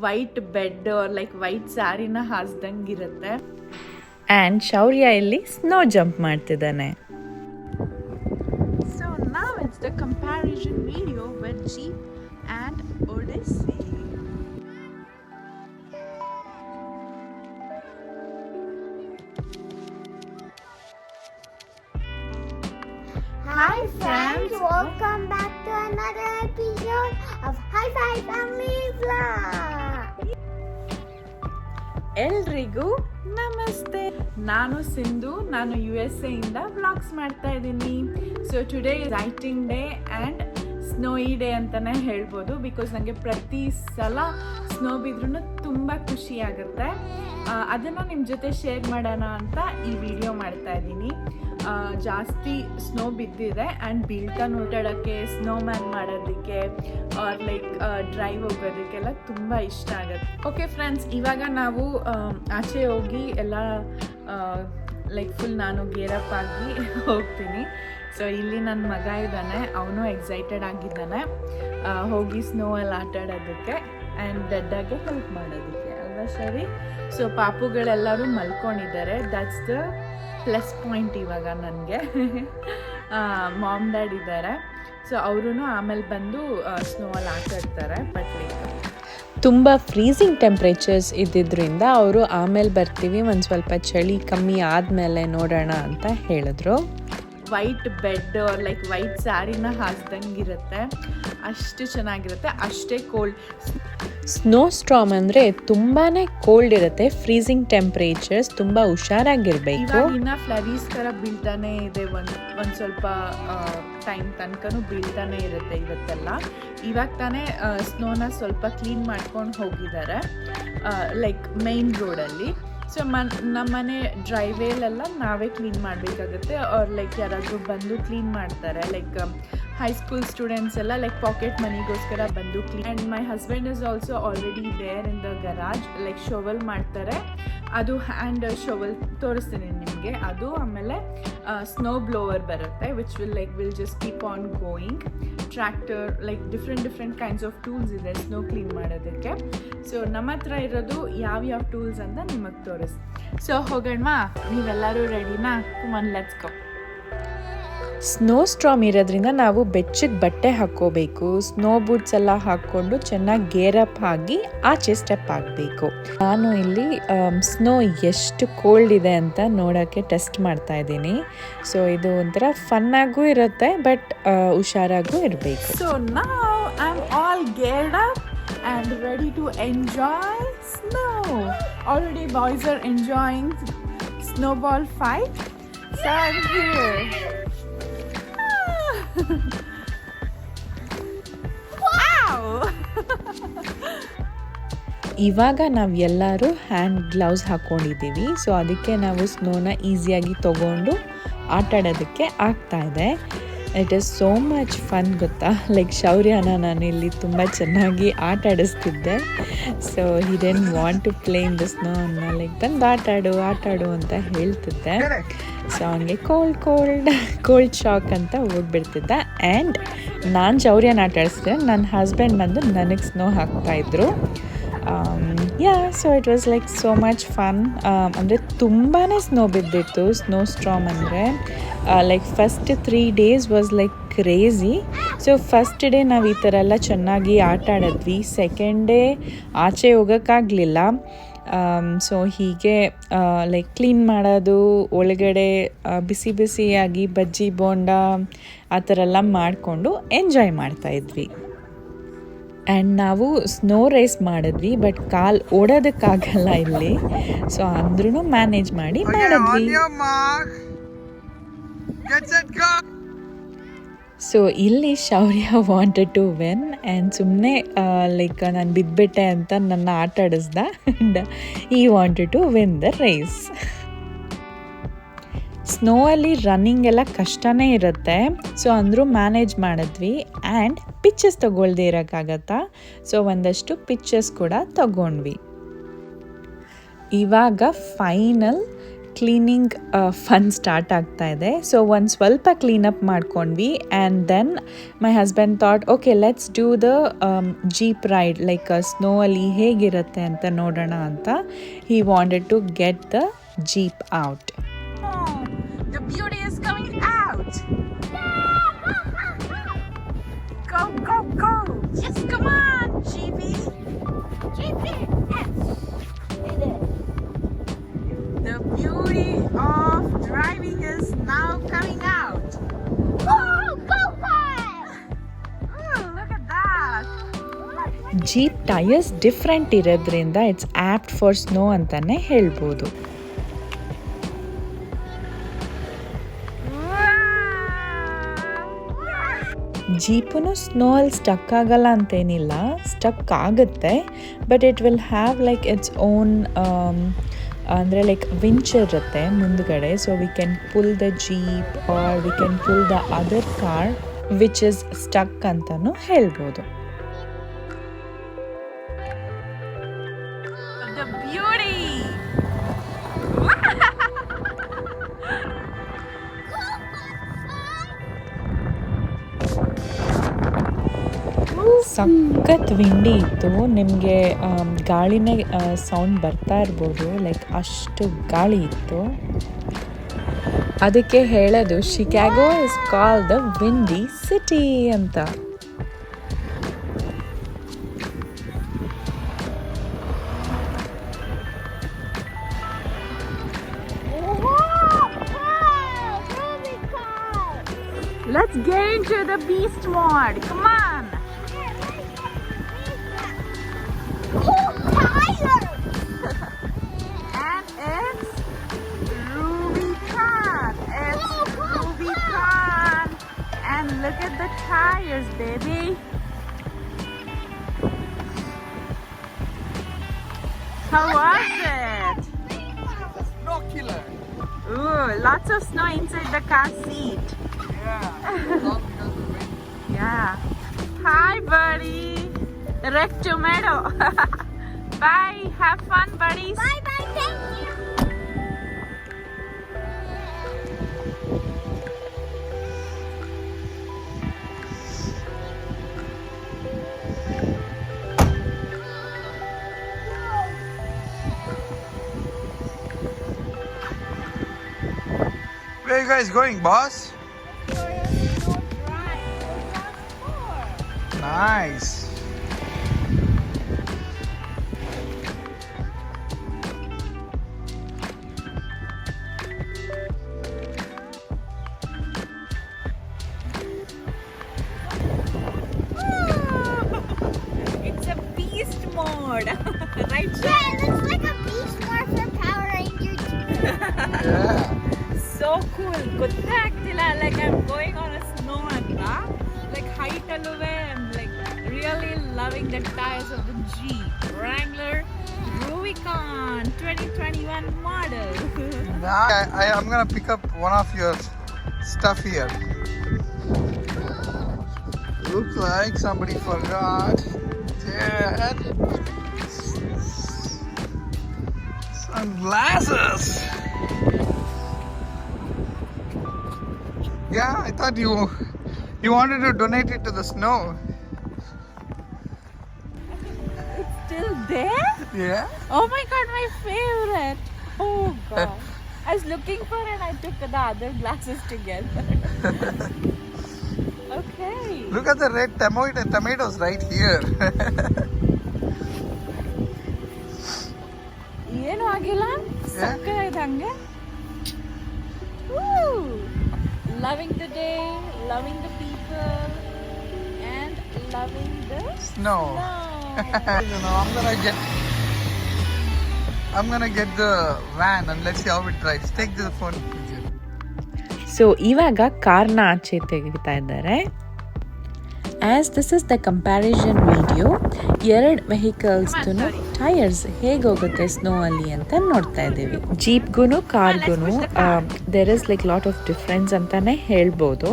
White bed like white ಸ್ಯಾರಿನ ಹಾಸ್ದಂಗಿರುತ್ತೆ. And Shaurya ಇಲ್ಲಿ ಸ್ನೋ ಜಂಪ್ ಮಾಡ್ತಿದ್ದಾನೆ. ಸೊ ನಾವ್ it's the comparison video with Jeep and Odyssey. Hi friends, welcome back to another episode of Hi Fi Family Vlog. ಎಲ್ರಿಗೂ ನಮಸ್ತೆ. ನಾನು ಸಿಂಧು, ನಾನು USA ಇಂದ ವ್ಲಾಗ್ಸ್ ಮಾಡ್ತಾ ಇದ್ದೀನಿ. So today writing day and snowy day ಅಂತಲೇ ಹೇಳ್ಬೋದು. ಬಿಕಾಸ್ ನನಗೆ ಪ್ರತಿ ಸಲ ಸ್ನೋ ಬಿದ್ರೂ ತುಂಬ ಖುಷಿ ಆಗುತ್ತೆ. ಅದನ್ನು ನಿಮ್ಮ ಜೊತೆ ಶೇರ್ ಮಾಡೋಣ ಅಂತ ಈ ವಿಡಿಯೋ ಮಾಡ್ತಾ ಇದ್ದೀನಿ. ಜಾಸ್ತಿ ಸ್ನೋ ಬಿದ್ದಿದೆ ಆ್ಯಂಡ್ ಬೀಳ್ತಾ ನೋಟಾಡೋಕ್ಕೆ, ಸ್ನೋ ಮ್ಯಾನ್ ಮಾಡೋದಕ್ಕೆ ಆರ್ ಲೈಕ್ ಡ್ರೈವ್ ಹೋಗೋದಕ್ಕೆಲ್ಲ ತುಂಬ ಇಷ್ಟ ಆಗುತ್ತೆ. ಓಕೆ ಫ್ರೆಂಡ್ಸ್, ಇವಾಗ ನಾವು ಆಚೆ ಹೋಗಿ ಎಲ್ಲ ಲೈಕ್ ಫುಲ್ ನಾನು ಗೇರಪ್ ಆಗಿ ಹೋಗ್ತೀನಿ. ಸೊ ಇಲ್ಲಿ ನನ್ನ ಮಗ ಇದ್ದಾನೆ, ಅವನು ಎಕ್ಸೈಟೆಡ್ ಆಗಿದ್ದಾನೆ ಹೋಗಿ ಸ್ನೋ ಅಲ್ಲಿ ಆಟ ಆಡೋದಕ್ಕೆ ಆ್ಯಂಡ್ ಡಡ್ಡಾಗೆ ಹೆಲ್ಪ್ ಮಾಡೋದಕ್ಕೆ ಅಲ್ವಾ ಸರಿ. ಸೊ ಪಾಪುಗಳೆಲ್ಲರೂ ಮಲ್ಕೊಂಡಿದ್ದಾರೆ. ದಟ್ಸ್ ದ ಪ್ಲಸ್ ಪಾಯಿಂಟ್ ಇವಾಗ ನನಗೆ. ಮಾಮ್ ಡ್ಯಾಡ್ ಇದ್ದಾರೆ, ಸೊ ಅವರೂ ಆಮೇಲೆ ಬಂದು ಸ್ನೋ ಅಲ್ಲಿ ಆಟ ಆಡ್ತಾರೆ. ಬಟ್ ಲೈಕ್ ತುಂಬ ಫ್ರೀಸಿಂಗ್ ಟೆಂಪ್ರೇಚರ್ಸ್ ಇದ್ದಿದ್ದರಿಂದ ಅವರು ಆಮೇಲೆ ಬರ್ತೀವಿ, ಒಂದು ಸ್ವಲ್ಪ ಚಳಿ ಕಮ್ಮಿ ಆದಮೇಲೆ ನೋಡೋಣ ಅಂತ ಹೇಳಿದ್ರು. ವೈಟ್ ಬೆಡ್ ಲೈಕ್ ವೈಟ್ ಸ್ಯಾರಿನ ಹಾಸ್ದಂಗಿರುತ್ತೆ, ಅಷ್ಟು ಚೆನ್ನಾಗಿರುತ್ತೆ, ಅಷ್ಟೇ ಕೋಲ್ಡ್. ಸ್ನೋ ಸ್ಟ್ರಾಮ್ ಅಂದರೆ ತುಂಬಾ ಕೋಲ್ಡ್ ಇರುತ್ತೆ, ಫ್ರೀಸಿಂಗ್ ಟೆಂಪ್ರೇಚರ್ಸ್, ತುಂಬ ಹುಷಾರಾಗಿರ್ಬೇಕು. ಇನ್ನು ಫ್ಲರೀಸ್ ಥರ ಬೀಳ್ತಾನೆ ಇದೆ, ಒಂದು ಸ್ವಲ್ಪ ಟೈಮ್ ತನಕನೂ ಬೀಳ್ತಾನೆ ಇರುತ್ತೆ ಇವತ್ತೆಲ್ಲ. ಇವಾಗ ತಾನೇ ಸ್ನೋನ ಸ್ವಲ್ಪ ಕ್ಲೀನ್ ಮಾಡ್ಕೊಂಡು ಹೋಗಿದ್ದಾರೆ ಲೈಕ್ ಮೇನ್ ರೋಡಲ್ಲಿ. ಸೊ ನಮ್ಮನೆ ಡ್ರೈವೇಲೆಲ್ಲ ನಾವೇ ಕ್ಲೀನ್ ಮಾಡಬೇಕಾಗುತ್ತೆ, ಅವ್ರು ಲೈಕ್ ಯಾರಾದರೂ ಬಂದು ಕ್ಲೀನ್ ಮಾಡ್ತಾರೆ. ಲೈಕ್ ಹೈಸ್ಕೂಲ್ ಸ್ಟೂಡೆಂಟ್ಸ್ ಎಲ್ಲ ಲೈಕ್ ಪಾಕೆಟ್ ಮನಿಗೋಸ್ಕರ ಬಂದು clean. And my husband is also already there in the garage, like shovel ಮಾಡ್ತಾರೆ. ಅದು ಹ್ಯಾಂಡ್ ಶೋವಲ್ ತೋರಿಸ್ತೀನಿ ನಿಮಗೆ. ಅದು ಆಮೇಲೆ ಸ್ನೋ ಬ್ಲೋವರ್ ಬರುತ್ತೆ, which will just keep on going. Tractor like different kinds of tools ಇದೆ ಸ್ನೋ ಕ್ಲೀನ್ ಮಾಡೋದಕ್ಕೆ. So ನಮ್ಮ ಹತ್ರ ಇರೋದು ಯಾವ್ಯಾವ ಟೂಲ್ಸ್ ಅಂತ ನಿಮಗೆ ತೋರಿಸ್. ಸೊ ಹೋಗೋಣವಾ, ನೀವೆಲ್ಲರೂ ರೆಡಿನಾ? Come on, let's go. Snow ಸ್ಟ್ರಾಮ್ ಇರೋದ್ರಿಂದ ನಾವು ಬೆಚ್ಚಗೆ ಬಟ್ಟೆ ಹಾಕ್ಕೋಬೇಕು. ಸ್ನೋ ಬೂಟ್ಸ್ ಎಲ್ಲ ಹಾಕ್ಕೊಂಡು ಚೆನ್ನಾಗಿ ಗೇರಪ್ ಆಗಿ ಆಚೆ ಸ್ಟೆಪ್ ಆಗಬೇಕು. ನಾನು ಇಲ್ಲಿ ಸ್ನೋ ಎಷ್ಟು ಕೋಲ್ಡ್ ಇದೆ ಅಂತ ನೋಡೋಕ್ಕೆ ಟೆಸ್ಟ್ ಮಾಡ್ತಾ ಇದ್ದೀನಿ. ಸೊ ಇದು ಒಂಥರ ಫನ್ನಾಗೂ ಇರುತ್ತೆ, ಬಟ್ ಹುಷಾರಾಗೂ ಇರಬೇಕು. ಸೊ ನಾವ್ I am all geared up and ready to enjoy snow. Already boys are enjoying snowball fight. So I'm here. Wow! ಇವಾಗ ನಾವು ಎಲ್ಲರೂ ಹ್ಯಾಂಡ್ ಗ್ಲೌಸ್ ಹಾಕ್ಕೊಂಡಿದ್ದೀವಿ. ಸೊ ಅದಕ್ಕೆ ನಾವು ಸ್ನೋನ ಈಸಿಯಾಗಿ ತೊಗೊಂಡು ಆಟ ಆಡೋದಕ್ಕೆ ಆಗ್ತಾ ಇದೆ. It is so much fun ಗೊತ್ತಾ. ಲೈಕ್ ಶೌರ್ಯನ ನಾನು ಇಲ್ಲಿ ತುಂಬ ಚೆನ್ನಾಗಿ ಆಟ ಆಡಿಸ್ತಿದ್ದೆ. So he didn't want to play in the snow ಅನ್ನ ಲೈಕ್ ಬಂದು ಆಟ ಆಡು ಅಂತ ಹೇಳ್ತಿದ್ದೆ. ಸೊ ಅವನಿಗೆ ಕೋಲ್ಡ್ ಶಾಕ್ ಅಂತ ಓಡ್ಬಿಡ್ತಿದ್ದ. ಆ್ಯಂಡ್ ನಾನು ಶೌರ್ಯನ ಆಟ ಆಡಿಸಿದೆ, ನನ್ನ ಹಸ್ಬೆಂಡ್ ಬಂದು ನನಗೆ ಸ್ನೋ ಹಾಕ್ತಾಯಿದ್ರು. So it was like so much fun. ಅಂದರೆ ತುಂಬಾ ಸ್ನೋ ಬಿದ್ದಿತ್ತು. ಸ್ನೋ ಸ್ಟ್ರಾಮ್ ಅಂದರೆ like first 3 days was like crazy. So first day ನಾವು ಈ ಥರ ಎಲ್ಲ ಚೆನ್ನಾಗಿ ಆಟ ಆಡಿದ್ವಿ. ಸೆಕೆಂಡ್ ಡೇ ಆಚೆ ಹೋಗೋಕ್ಕಾಗಲಿಲ್ಲ. ಸೊ ಹೀಗೆ ಲೈಕ್ ಕ್ಲೀನ್ ಮಾಡೋದು, ಒಳಗಡೆ ಬಿಸಿಯಾಗಿ ಬಜ್ಜಿ ಬೋಂಡ ಆ ಥರ ಎಲ್ಲ ಮಾಡಿಕೊಂಡು ಎಂಜಾಯ್ ಮಾಡ್ತಾಯಿದ್ವಿ. ಆ್ಯಂಡ್ ನಾವು ಸ್ನೋ ರೇಸ್ ಮಾಡಿದ್ವಿ, ಬಟ್ ಕಾಲು ಓಡೋದಕ್ಕಾಗಲ್ಲ ಇಲ್ಲಿ. ಸೊ ಅಂದ್ರೂ ಮ್ಯಾನೇಜ್ ಮಾಡಿದ್ವಿ. ಸೊ ಇಲ್ಲಿ Shaurya wanted to win and ಸುಮ್ಮನೆ ಲೈಕ್ ನಾನು ಬಿದ್ದುಬಿಟ್ಟೆ ಅಂತ ನನ್ನ ಆಟ ಆಡಿಸ್ದ. ಆ್ಯಂಡ್ ಈ wanted to win the race. Snow ಅಲ್ಲಿ ರನ್ನಿಂಗ್ ಎಲ್ಲ ಕಷ್ಟನೇ ಇರುತ್ತೆ. ಸೊ ಅಂದರೂ ಮ್ಯಾನೇಜ್ ಮಾಡಿದ್ವಿ. ಆ್ಯಂಡ್ ಪಿಕ್ಚರ್ಸ್ ತೊಗೊಳ್ದೇ ಇರೋಕ್ಕಾಗತ್ತಾ, ಸೊ ಒಂದಷ್ಟು ಪಿಕ್ಚರ್ಸ್ ಕೂಡ ತಗೊಂಡ್ವಿ. ಇವಾಗ ಫೈನಲ್ ಕ್ಲೀನಿಂಗ್ ಫನ್ ಸ್ಟಾರ್ಟ್ ಆಗ್ತಾ ಇದೆ. ಸೊ ಒಂದು ಸ್ವಲ್ಪ ಕ್ಲೀನಪ್ ಮಾಡ್ಕೊಂಡ್ವಿ and then my husband thought okay let's do the jeep ride like snow ಅಲ್ಲಿ ಹೇಗಿರುತ್ತೆ ಅಂತ ನೋಡೋಣ ಅಂತ. He wanted to get the jeep out. The beauty is coming out. Go, go, go. Yes, come on, GB. GB, yes. It is. The beauty of driving is now coming out. Go, go, kart. Oh, look at that. Jeep tyres different ಇರೋದ್ರಿಂದ it's opt for snow ಅಂತಾನೆ ಹೇಳ್ಬೋದು. ಜೀಪನು snow ಅಲ್ಲಿ stuck ಆಗಲ್ಲ ಅಂತೇನಿಲ್ಲ, stuck ಆಗುತ್ತೆ, but it will have like its own ಅಂದರೆ like winch ಇರುತ್ತೆ ಮುಂದ್ಗಡೆ. So we can pull the jeep or we can pull the other car which is stuck ಅಂತಲೂ ಹೇಳ್ಬೋದು. The beauty. ಸಖತ್ ವಿಂಡಿ ಇತ್ತು, ನಿಮಗೆ ಗಾಳಿನೇ ಸೌಂಡ್ ಬರ್ತಾ ಇರ್ಬೋದು, ಲೈಕ್ ಅಷ್ಟು ಗಾಳಿ ಇತ್ತು. ಅದಕ್ಕೆ ಹೇಳೋದು Chicago is call the windy city ಅಂತ. Let's get into the beast mode. Come on. And it's Rubicon. It's Rubicon. And look at the tires, baby. How was it? Snow killer. Ooh, lots of snow inside the car seat. Yeah. Hi, buddy. Red tomato. Bye. Have fun, buddies. Bye, bye, thank you. Where are you guys going, boss? Nice. It's a beast mode. Right? Yeah, it looks like a beast more for Power Rangers. Yeah. So cool. ಗೊತ್ತಾಗ್ತಿಲ್ಲ, like I'm going on a snow ಅಂತ. Like height alluve, I'm like really loving the tires of the Jeep Wrangler Rubicon 2021 model. Now I'm gonna pick up one of your stuff here. Looks like somebody forgot their sunglasses. Yeah, I thought you wanted to donate it to the snow. It's still there? Yeah. Oh my god, my favorite. Oh god. I was looking for it and I took the other glasses together. Okay. Look at the red tomatoes right here. ಏನು ಆಗಿಲ್ಲ, ಸಕ್ಕತ್ತಾಗಿದೆ ಹಂಗೆ. Loving the day, loving the people, and loving the Snow. You know, I'm gonna get the van and let's see how it drives. Take the phone picture. So ಇವಾಗ ಕಾರ್ನ ಆಚೆ ತೆಗಿತಾ ಇದ್ದಾರೆ. As this is the comparison video, ಎರಡು ವೆಹಿಕಲ್ಸ್ದು tyres ಹೇಗೋಗುತ್ತೆ snow ಅಲ್ಲಿ ಅಂತ ನೋಡ್ತಾ ಇದ್ದೀವಿ. ಜೀಪ್ಗೂ ಕಾರ್ಗೂ there is like lot of difference ಅಂತಲೇ ಹೇಳ್ಬೋದು.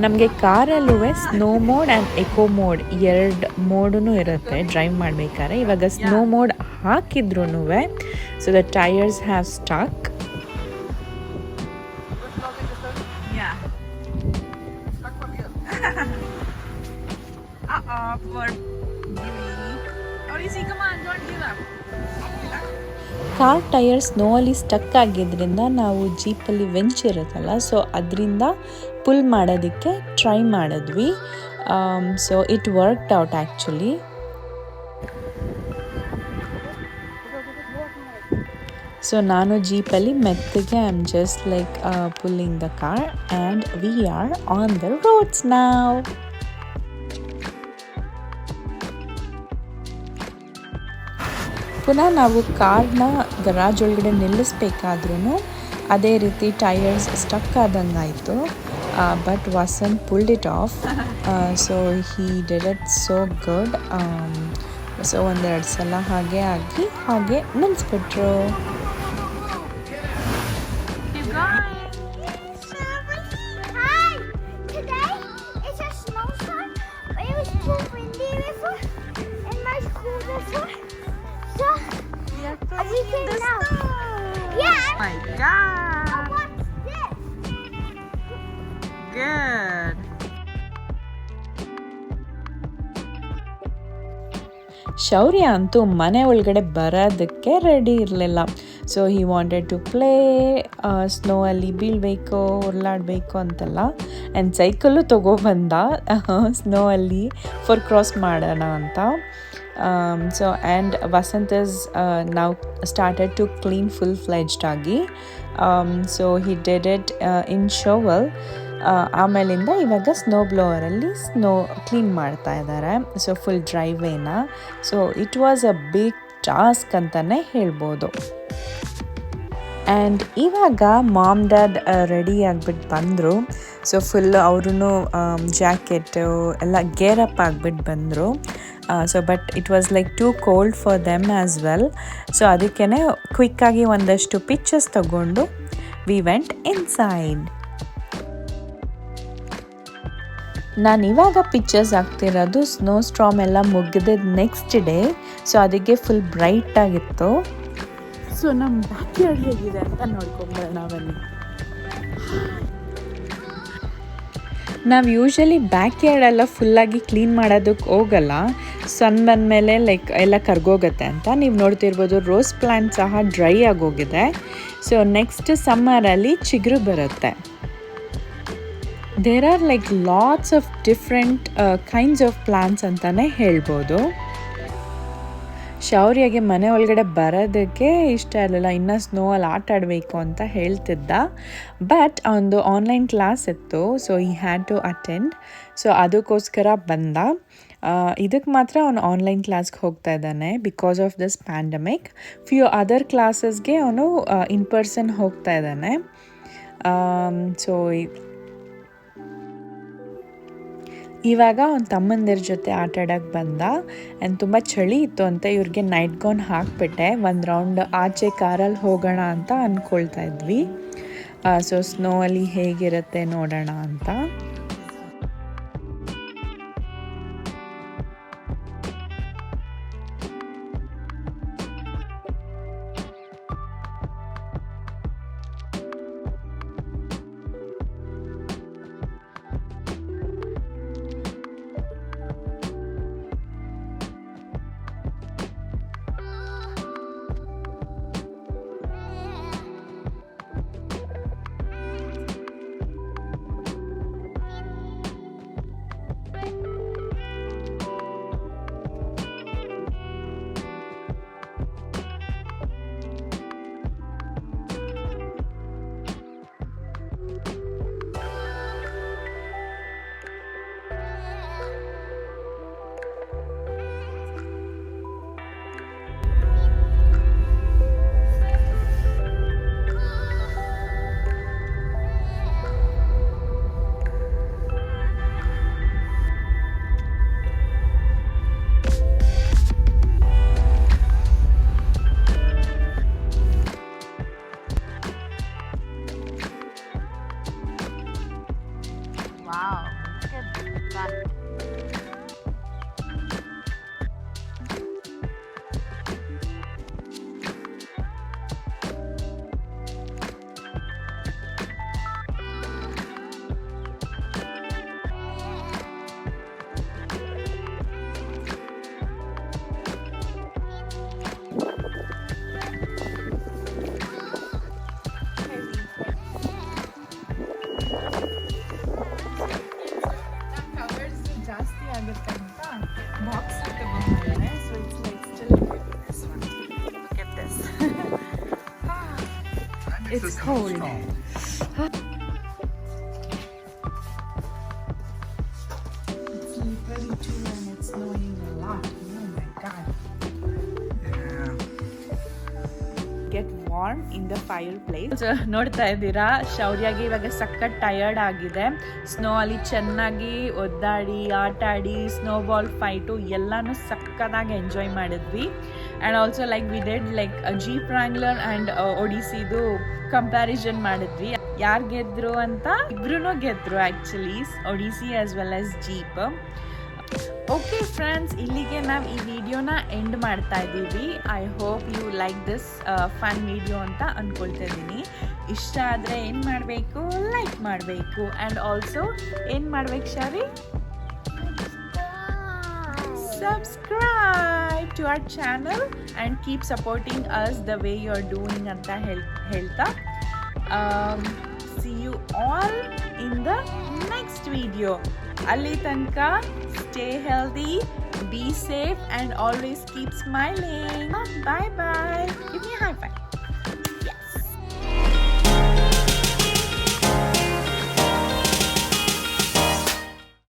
ನಮಗೆ ಕಾರಲ್ಲೂ snow mode and eco mode ಎರಡು ಮೋಡೂ ಇರುತ್ತೆ ಡ್ರೈವ್ ಮಾಡಬೇಕಾದ್ರೆ. ಇವಾಗ ಸ್ನೋ ಮೋಡ್ ಹಾಕಿದ್ರೂ so the tyres have stuck car tyre ಸ್ನೋವಲ್ಲಿ ಸ್ಟಕ್ ಆಗಿದ್ದರಿಂದ ನಾವು ಜೀಪಲ್ಲಿ ವೆಂಚ್ ಇರುತ್ತಲ್ಲ, ಸೊ ಅದರಿಂದ ಪುಲ್ ಮಾಡೋದಕ್ಕೆ ಟ್ರೈ ಮಾಡಿದ್ವಿ. So it worked out actually. So ನಾನು ಜೀಪಲ್ಲಿ ಮೆತ್ತಗೆ I am just like pulling the car and we are on the roads ನಾವ್. ಪುನಃ ನಾವು ಕಾರ್ನ ಗರಾಜ್ ಒಳಗಡೆ ನಿಲ್ಲಿಸ್ಬೇಕಾದ್ರೂ ಅದೇ ರೀತಿ ಟೈರ್ಸ್ ಸ್ಟಕ್ ಆದಂಗಾಯಿತು. But Vasant pulled it off. So he did it so good. ಸೊ ಒಂದೆರಡು ಸಲ ಹಾಗೆ ಆಗಿ ಹಾಗೆ ನಿಲ್ಲಿಸ್ಬಿಟ್ರು. Hi! Today it's a snowstorm, but it was too windy before in my school before. So we can now. Yeah. My God! And what's this? Good. ಶೌರ್ಯ ಅಂತೂ ಮನೆ ಒಳಗಡೆ ಬರೋದಕ್ಕೆ ರೆಡಿ ಇರಲಿಲ್ಲ. So he wanted to play snow ಅಲ್ಲಿ ಬೀಳಬೇಕು, ಉರುಳಾಡಬೇಕು ಅಂತೆಲ್ಲ. ಆ್ಯಂಡ್ ಸೈಕಲ್ಲು ತೊಗೊಬಂದ ಸ್ನೋ ಅಲ್ಲಿ ಫಾರ್ ಕ್ರಾಸ್ ಮಾಡೋಣ ಅಂತ. ಸೊ ಆ್ಯಂಡ್ ವಸಂತ್ ಇಸ್ ನಾವು started to clean full fledged ಆಗಿ. So he did it in shovel. ಆಮೇಲಿಂದ ಇವಾಗ ಸ್ನೋ ಬ್ಲೋವರಲ್ಲಿ ಸ್ನೋ ಕ್ಲೀನ್ ಮಾಡ್ತಾ ಇದ್ದಾರೆ. ಸೊ ಫುಲ್ ಡ್ರೈವೇನ. So it was a big task ಅಂತಲೇ ಹೇಳ್ಬೋದು. ಆ್ಯಂಡ್ ಇವಾಗ ಮಾಮ್ ಡ್ಯಾಡ್ ರೆಡಿ ಆಗಿಬಿಟ್ಟು ಬಂದರು. ಸೊ ಫುಲ್ ಅವ್ರೂ ಜಾಕೆಟು ಎಲ್ಲ ಗೇರ್ ಅಪ್ ಆಗಿಬಿಟ್ಟು ಬಂದರು. So but it was like two cold for them as well. So ಅದಕ್ಕೇ ಕ್ವಿಕ್ಕಾಗಿ ಒಂದಷ್ಟು ಪಿಕ್ಚರ್ಸ್ ತಗೊಂಡು ವಿ ವೆಂಟ್ ಇನ್ಸೈಡ್. ನಾನು ಇವಾಗ ಪಿಕ್ಚರ್ಸ್ ಹಾಕ್ತಿರೋದು ಸ್ನೋ ಸ್ಟ್ರಾಮ್ ಎಲ್ಲ ಮುಗಿದ ನೆಕ್ಸ್ಟ್ ಡೇ. ಸೊ ಅದಕ್ಕೆ ಫುಲ್ ಬ್ರೈಟ್ ಆಗಿತ್ತು. ಸೊ ನಮ್ಮ ಬ್ಯಾಕ್ ಯಾರ್ಡ್ ಹೇಗಿದೆ ಅಂತ ನೋಡ್ಕೊಂಬರೋಣ ನಾವಲ್ಲಿ. ನಾವು ಯೂಶ್ವಲಿ ಬ್ಯಾಕ್ ಯಾರ್ಡೆಲ್ಲ ಫುಲ್ಲಾಗಿ ಕ್ಲೀನ್ ಮಾಡೋದಕ್ಕೆ ಹೋಗಲ್ಲ, ಸನ್ ಬಂದಮೇಲೆ ಲೈಕ್ ಎಲ್ಲ ಕರ್ಗೋಗುತ್ತೆ ಅಂತ. ನೀವು ನೋಡ್ತಿರ್ಬೋದು ರೋಸ್ ಪ್ಲ್ಯಾಂಟ್ ಸಹ ಡ್ರೈ ಆಗೋಗಿದೆ. ಸೊ ನೆಕ್ಸ್ಟ್ ಸಮ್ಮರಲ್ಲಿ ಚಿಗುರು ಬರುತ್ತೆ. There are like lots of different kinds of plants ಅಂತಲೇ ಹೇಳ್ಬೋದು. ಶೌರ್ಯಗೆ ಮನೆ ಒಳಗಡೆ ಬರೋದಕ್ಕೆ ಇಷ್ಟ ಇರಲಿಲ್ಲ, ಇನ್ನೂ ಸ್ನೋವಲ್ಲಿ ಆಟ ಆಡಬೇಕು ಅಂತ ಹೇಳ್ತಿದ್ದ. ಬಟ್ ಅವನದು ಆನ್ಲೈನ್ ಕ್ಲಾಸ್ ಇತ್ತು, so he had to attend. So ಅದಕ್ಕೋಸ್ಕರ ಬಂದ. ಇದಕ್ಕೆ ಮಾತ್ರ ಅವನು ಆನ್ಲೈನ್ ಕ್ಲಾಸ್ಗೆ ಹೋಗ್ತಾ ಇದ್ದಾನೆ because of this pandemic. Few other ಕ್ಲಾಸಸ್ಗೆ ಅವನು ಇನ್ ಪರ್ಸನ್ ಹೋಗ್ತಾ ಇದ್ದಾನೆ. ಸೊ ಇವಾಗ ಅವ್ನ ತಮ್ಮಂದಿರ ಜೊತೆ ಆಟ ಆಡೋಕ್ಕೆ ಬಂದ. ಆ್ಯಂಡ್ ತುಂಬ ಚಳಿ ಇತ್ತು ಅಂತ ಇವ್ರಿಗೆ ನೈಟ್ ಗೌನ್ ಹಾಕಿಬಿಟ್ಟೆ. ಒಂದು ರೌಂಡ್ ಆಚೆ ಕಾರಲ್ಲಿ ಹೋಗೋಣ ಅಂತ ಅಂದ್ಕೊಳ್ತಾ ಇದ್ವಿ. ಸೊ ಸ್ನೋ ಅಲ್ಲಿ ಹೇಗಿರುತ್ತೆ ನೋಡೋಣ ಅಂತ. It's a cold. snowstorm. It's slippery too and it's snowing a lot. Oh my god. Yeah. Get warm in the fireplace. So, ನೋಡ್ತಾ ಇದ್ದೀರಾ ಶೌರ್ಯಗೆ ಇವಾಗ ಸಖತ್ ಟಯರ್ಡ್ ಆಗಿದೆ. ಸ್ನೋ ಅಲ್ಲಿ ಚೆನ್ನಾಗಿ ಒದ್ದಾಡಿ ಆಟ ಆಡಿ ಸ್ನೋ ಬಾಲ್ ಫೈಟು ಎಲ್ಲಾನು ಸಕ್ಕತ್ತಾಗಿ ಎಂಜಾಯ್ ಮಾಡಿದ್ವಿ. And also like we did like Jeep Wrangler and ಒಡಿಸಿದು ಕಂಪ್ಯಾರಿಸನ್ ಮಾಡಿದ್ವಿ. ಯಾರು ಗೆದ್ರು ಅಂತ ಇಬ್ರು ಗೆದ್ರು actually Odyssey as well as Jeep. Okay friends, ಇಲ್ಲಿಗೆ ನಾವು ಈ ವಿಡಿಯೋನ ಎಂಡ್ ಮಾಡ್ತಾ ಇದ್ದೀವಿ. I hope you like this fun video ಅಂತ ಅಂದ್ಕೊಳ್ತಾ ಇದ್ದೀನಿ. ಇಷ್ಟ ಆದರೆ ಏನು ಮಾಡಬೇಕು, ಲೈಕ್ ಮಾಡಬೇಕು. ಆ್ಯಂಡ್ ಆಲ್ಸೋ ಏನು ಮಾಡ್ಬೇಕು Shari? Subscribe to our channel and keep supporting us the way you're doing ಅಂತ ಹೇಳ್ತಾ see you all in the next video. ಅಲ್ಲಿ ತನಕ stay healthy, be safe and always keep smiling. Bye bye. Give me a high five.